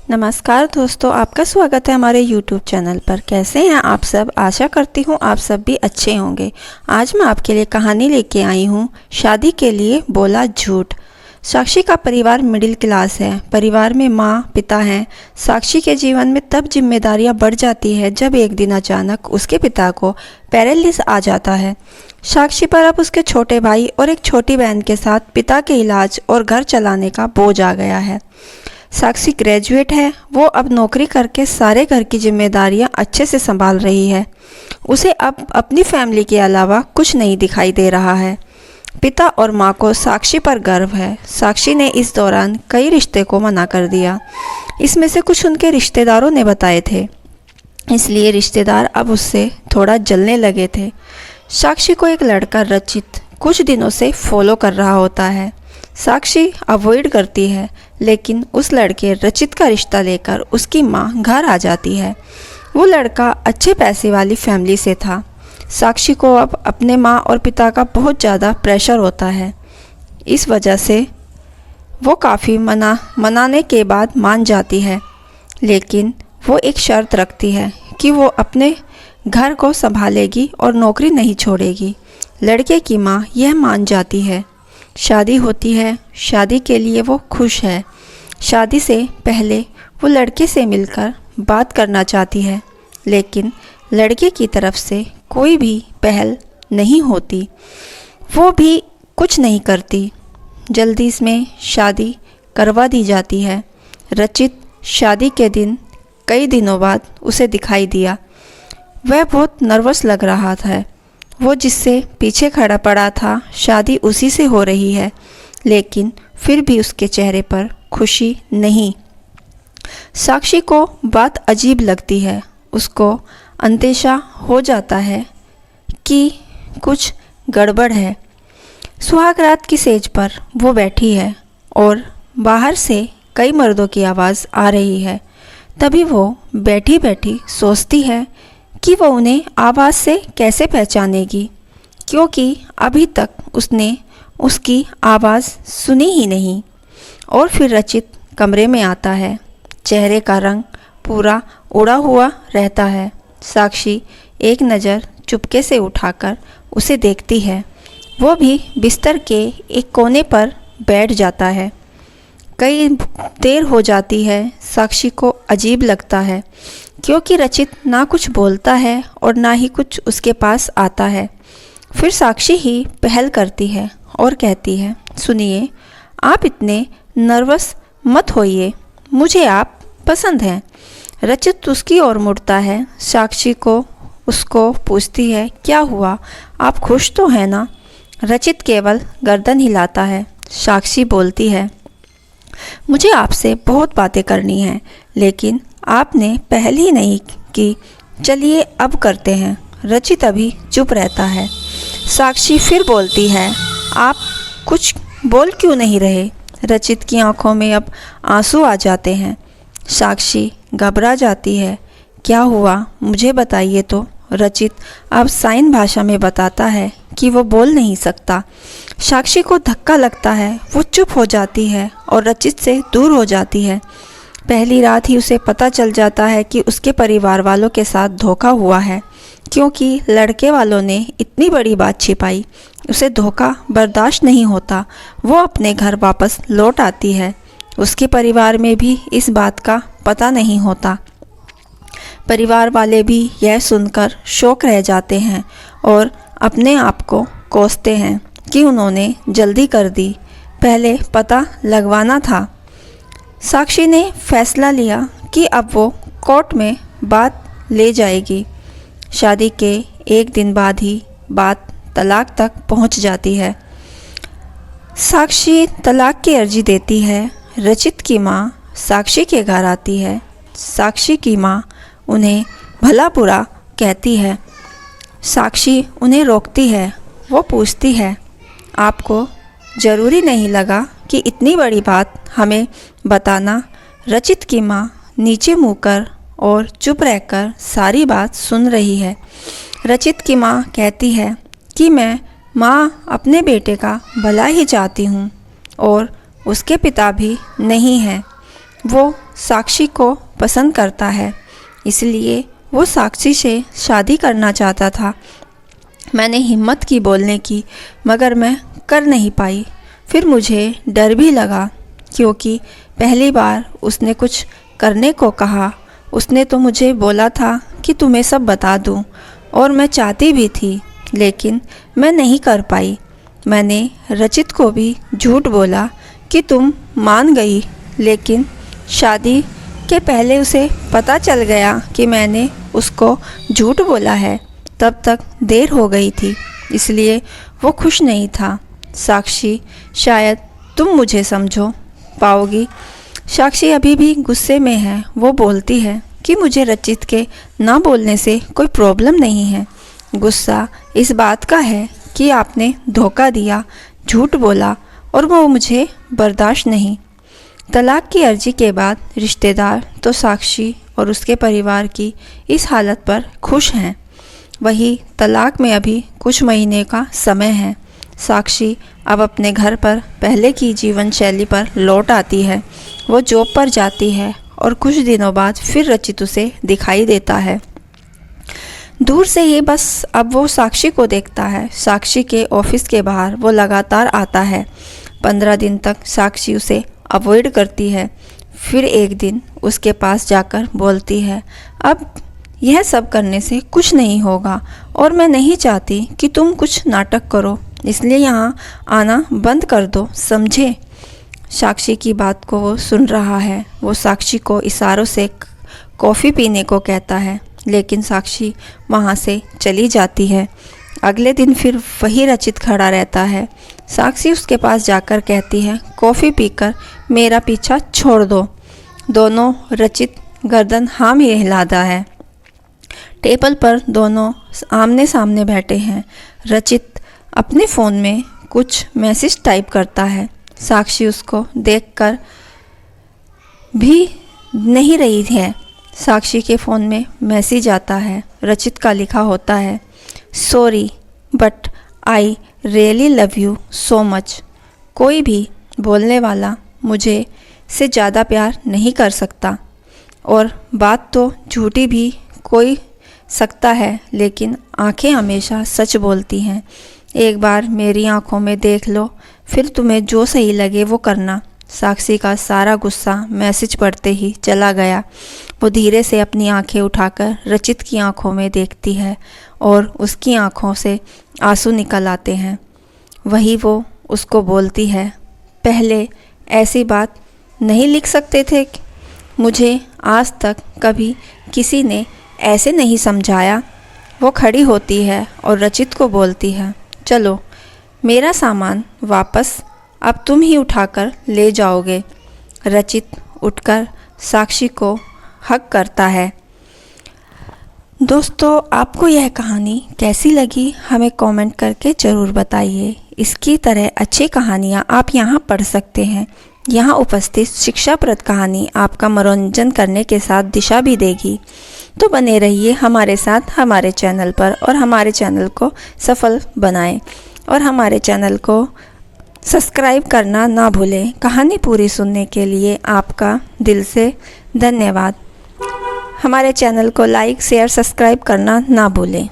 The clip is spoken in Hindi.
नमस्कार दोस्तों, आपका स्वागत है हमारे YouTube चैनल पर। कैसे हैं आप सब? आशा करती हूँ आप सब भी अच्छे होंगे। आज मैं आपके लिए कहानी लेके आई हूँ, शादी के लिए बोला झूठ। साक्षी का परिवार मिडिल क्लास है। परिवार में माँ पिता हैं। साक्षी के जीवन में तब जिम्मेदारियाँ बढ़ जाती है जब एक दिन अचानक उसके पिता को पैरालिसिस आ जाता है। साक्षी पर अब उसके छोटे भाई और एक छोटी बहन के साथ पिता के इलाज और घर चलाने का बोझ आ गया है। साक्षी ग्रेजुएट है। वो अब नौकरी करके सारे घर की जिम्मेदारियां अच्छे से संभाल रही है। उसे अब अपनी फैमिली के अलावा कुछ नहीं दिखाई दे रहा है। पिता और माँ को साक्षी पर गर्व है। साक्षी ने इस दौरान कई रिश्ते को मना कर दिया। इसमें से कुछ उनके रिश्तेदारों ने बताए थे, इसलिए रिश्तेदार अब उससे थोड़ा जलने लगे थे। साक्षी को एक लड़का रचित कुछ दिनों से फॉलो कर रहा होता है। साक्षी अवॉइड करती है, लेकिन उस लड़के रचित का रिश्ता लेकर उसकी माँ घर आ जाती है। वो लड़का अच्छे पैसे वाली फैमिली से था। साक्षी को अब अपने माँ और पिता का बहुत ज़्यादा प्रेशर होता है। इस वजह से वो काफ़ी मनाने के बाद मान जाती है, लेकिन वो एक शर्त रखती है कि वो अपने घर को संभालेगी और नौकरी नहीं छोड़ेगी। लड़के की माँ यह मान जाती है। शादी होती है। शादी के लिए वो खुश है। शादी से पहले वो लड़के से मिलकर बात करना चाहती है, लेकिन लड़के की तरफ से कोई भी पहल नहीं होती। वो भी कुछ नहीं करती। जल्दी में शादी करवा दी जाती है। रचित शादी के दिन कई दिनों बाद उसे दिखाई दिया। वह बहुत नर्वस लग रहा था। वो जिससे पीछे खड़ा पड़ा था, शादी उसी से हो रही है, लेकिन फिर भी उसके चेहरे पर खुशी नहीं। साक्षी को बात अजीब लगती है। उसको अंदेशा हो जाता है कि कुछ गड़बड़ है। सुहाग रात की सेज पर वो बैठी है और बाहर से कई मर्दों की आवाज़ आ रही है। तभी वो बैठी बैठी सोचती है कि वो उन्हें आवाज़ से कैसे पहचानेगी, क्योंकि अभी तक उसने उसकी आवाज़ सुनी ही नहीं। और फिर रचित कमरे में आता है। चेहरे का रंग पूरा उड़ा हुआ रहता है। साक्षी एक नज़र चुपके से उठाकर उसे देखती है। वो भी बिस्तर के एक कोने पर बैठ जाता है। कई देर हो जाती है। साक्षी को अजीब लगता है, क्योंकि रचित ना कुछ बोलता है और ना ही कुछ उसके पास आता है। फिर साक्षी ही पहल करती है और कहती है, सुनिए, आप इतने नर्वस मत होइए, मुझे आप पसंद हैं। रचित उसकी ओर मुड़ता है। साक्षी को उसको पूछती है, क्या हुआ, आप खुश तो हैं ना? रचित केवल गर्दन हिलाता है। साक्षी बोलती है, मुझे आपसे बहुत बातें करनी हैं, लेकिन आपने पहल ही नहीं की। चलिए अब करते हैं। रचित अभी चुप रहता है। साक्षी फिर बोलती है, आप कुछ बोल क्यों नहीं रहे? रचित की आंखों में अब आंसू आ जाते हैं। साक्षी घबरा जाती है। क्या हुआ, मुझे बताइए तो। रचित अब साइन भाषा में बताता है कि वो बोल नहीं सकता। साक्षी को धक्का लगता है। वो चुप हो जाती है और रचित से दूर हो जाती है। पहली रात ही उसे पता चल जाता है कि उसके परिवार वालों के साथ धोखा हुआ है, क्योंकि लड़के वालों ने इतनी बड़ी बात छिपाई। उसे धोखा बर्दाश्त नहीं होता। वो अपने घर वापस लौट आती है। उसके परिवार में भी इस बात का पता नहीं होता। परिवार वाले भी यह सुनकर शौक रह जाते हैं और अपने आप को कोसते हैं कि उन्होंने जल्दी कर दी, पहले पता लगवाना था। साक्षी ने फैसला लिया कि अब वो कोर्ट में बात ले जाएगी। शादी के एक दिन बाद ही बात तलाक तक पहुंच जाती है। साक्षी तलाक की अर्जी देती है। रचित की माँ साक्षी के घर आती है। साक्षी की माँ उन्हें भला बुरा कहती है। साक्षी उन्हें रोकती है। वो पूछती है, आपको ज़रूरी नहीं लगा कि इतनी बड़ी बात हमें बताना? रचित की माँ नीचे मुँह कर और चुप रहकर सारी बात सुन रही है। रचित की माँ कहती है कि मैं माँ अपने बेटे का भला ही चाहती हूँ और उसके पिता भी नहीं हैं। वो साक्षी को पसंद करता है, इसलिए वो साक्षी से शादी करना चाहता था। मैंने हिम्मत की बोलने की, मगर मैं कर नहीं पाई। फिर मुझे डर भी लगा, क्योंकि पहली बार उसने कुछ करने को कहा। उसने तो मुझे बोला था कि तुम्हें सब बता दूं, और मैं चाहती भी थी, लेकिन मैं नहीं कर पाई। मैंने रचित को भी झूठ बोला कि तुम मान गई, लेकिन शादी के पहले उसे पता चल गया कि मैंने उसको झूठ बोला है। तब तक देर हो गई थी, इसलिए वो खुश नहीं था। साक्षी, शायद तुम मुझे समझो पाओगी। साक्षी अभी भी गुस्से में है। वो बोलती है कि मुझे रचित के ना बोलने से कोई प्रॉब्लम नहीं है। गुस्सा इस बात का है कि आपने धोखा दिया, झूठ बोला, और वो मुझे बर्दाश्त नहीं। तलाक की अर्जी के बाद रिश्तेदार तो साक्षी और उसके परिवार की इस हालत पर खुश हैं। वही तलाक में अभी कुछ महीने का समय है। साक्षी अब अपने घर पर पहले की जीवन शैली पर लौट आती है। वो जॉब पर जाती है और कुछ दिनों बाद फिर रचित उसे दिखाई देता है। दूर से ही बस अब वो साक्षी को देखता है। साक्षी के ऑफिस के बाहर वो लगातार आता है। 15 दिन तक साक्षी उसे अवॉइड करती है। फिर एक दिन उसके पास जाकर बोलती है, अब यह सब करने से कुछ नहीं होगा, और मैं नहीं चाहती कि तुम कुछ नाटक करो, इसलिए यहाँ आना बंद कर दो, समझे। साक्षी की बात को वो सुन रहा है। वो साक्षी को इशारों से कॉफ़ी पीने को कहता है, लेकिन साक्षी वहाँ से चली जाती है। अगले दिन फिर वही रचित खड़ा रहता है। साक्षी उसके पास जाकर कहती है, कॉफ़ी पीकर मेरा पीछा छोड़ दो। दोनों रचित गर्दन हाँ में हिलाता है। टेबल पर दोनों आमने सामने बैठे हैं। रचित अपने फ़ोन में कुछ मैसेज टाइप करता है। साक्षी उसको देखकर भी नहीं रही है। साक्षी के फ़ोन में मैसेज आता है। रचित का लिखा होता है, sorry but I really love you so much. कोई भी बोलने वाला मुझे से ज़्यादा प्यार नहीं कर सकता, और बात तो झूठी भी कोई सकता है, लेकिन आंखें हमेशा सच बोलती हैं। एक बार मेरी आंखों में देख लो, फिर तुम्हें जो सही लगे वो करना। साक्षी का सारा गुस्सा मैसेज पढ़ते ही चला गया। वो धीरे से अपनी आंखें उठाकर रचित की आंखों में देखती है, और उसकी आंखों से आंसू निकल आते हैं। वही वो उसको बोलती है, पहले ऐसी बात नहीं लिख सकते थे? मुझे आज तक कभी किसी ने ऐसे नहीं समझाया। वो खड़ी होती है और रचित को बोलती है, चलो मेरा सामान वापस अब तुम ही उठाकर ले जाओगे। रचित उठकर साक्षी को हक करता है। दोस्तों, आपको यह कहानी कैसी लगी हमें कमेंट करके ज़रूर बताइए। इसकी तरह अच्छी कहानियाँ आप यहाँ पढ़ सकते हैं। यहाँ उपस्थित शिक्षाप्रद कहानी आपका मनोरंजन करने के साथ दिशा भी देगी। तो बने रहिए हमारे साथ हमारे चैनल पर, और हमारे चैनल को सफल बनाएं, और हमारे चैनल को सब्सक्राइब करना ना भूलें। कहानी पूरी सुनने के लिए आपका दिल से धन्यवाद। हमारे चैनल को लाइक, शेयर, सब्सक्राइब करना ना भूलें।